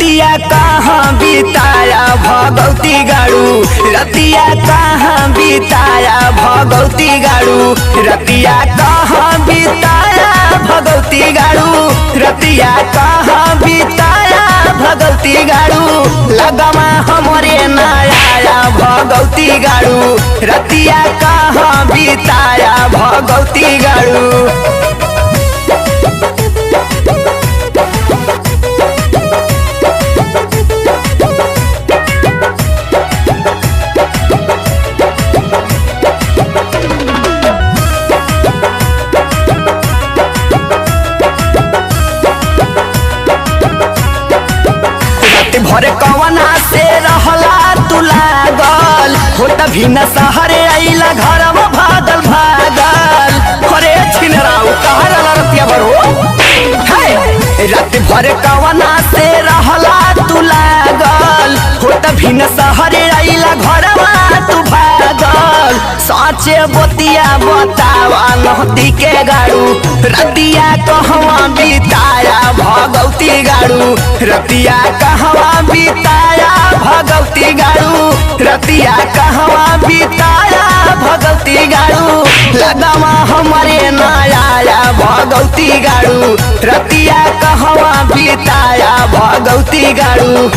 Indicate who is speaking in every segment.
Speaker 1: रतिया कहाँ बिताया भगवती गाड़ू, रतिया कहाँ बिताया भगवती गाड़ू, रतिया कहाँ बिताया भगवती गाड़ू, रतिया कहाँ बिताया भगवती गाड़ू, लगमा हमरे नया भगवती गाड़ू, रतिया कहाँ बिताया भगवती गाड़ू। भरे कवना से रहला तू लागल हो तभी न सहरे आइला घर में भागल भागल अरे छिनराऊ कहाँ रहला रतिया भर हो रात भर कवना से रहला तू लागल हो तभी न सहरे आइला घर में तू भागल साचे बतिया बतावा नहती के गाड़ू, रतिया कहवा बिताया भगवती गाड़ू, रतिया कहवा बिताया भगवती गाड़ू, रतिया कहवा बिताया भगवती गाड़ू, लगवा हमारे नया भगवती गाड़ू, रतिया कहवा बिताया भगवती गाड़ू।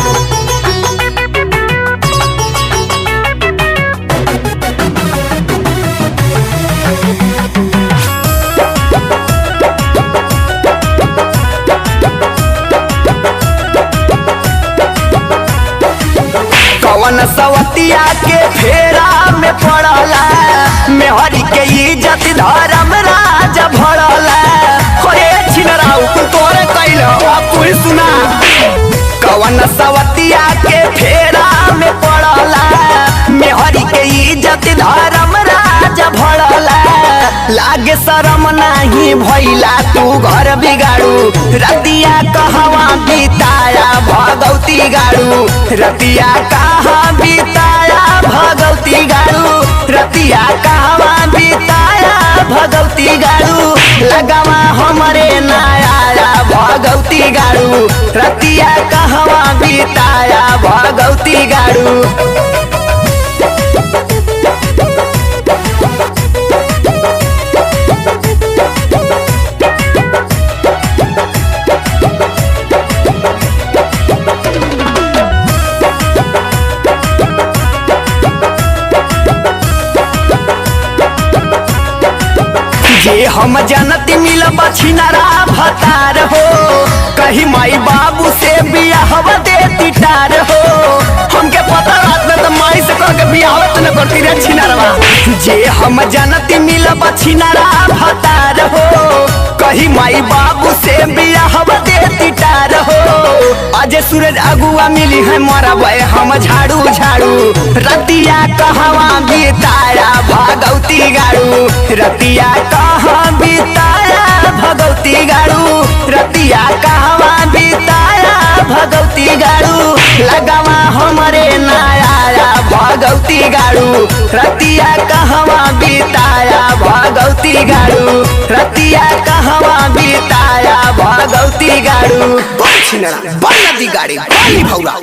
Speaker 1: कवन सवतिया के फेरा में पड़ला, मेहरी के इज्जत धर्म राज भरला अरे छिनराऊ तोरे कैल तू सुना। कवन सवतिया के फेरा में पड़ला, मेहरी के इज्जत धर्म राज भरला, लागे शरम नहीं भइला तू घर बिगाड़ू, रतिया कहवा बिताया भगवती गाड़ू, रतिया कहाँ बिताया भगवती गाड़ू, रतिया कहवा बिताया भगवती गाड़ू, लगवा हमरे नया भगवती गाड़ू, रतिया कहवा बिताया भगवती गाड़ू। जे हम जनती मिलब छिनरा भतार हो, कहीं माई बाबू से बियाह देती टार हो, हमके पता रात में तो माई से कह के बियाह न करती रे छिनरवा। जे हम जनती मिलब छिनरा भतार हो, कहीं माई बाबू से बियाह देती टार हो, आज सूरज अगुआ मिली है मोरा भाई हम झाड़ू झाड़ू, रतिया कहवा बिताया भगवती गाड़ू, रतिया कहाँ बिताया भगवती गाड़ू, रतिया कहवा बिताया भगवती गाड़ू, लगवा हमरे नया भगवती गाड़ू, रतिया कहवा बिताया भगवती गाड़ू, रतिया कहवा बिताया भगवती गाड़ू। बन नदी गाड़ी भौरा।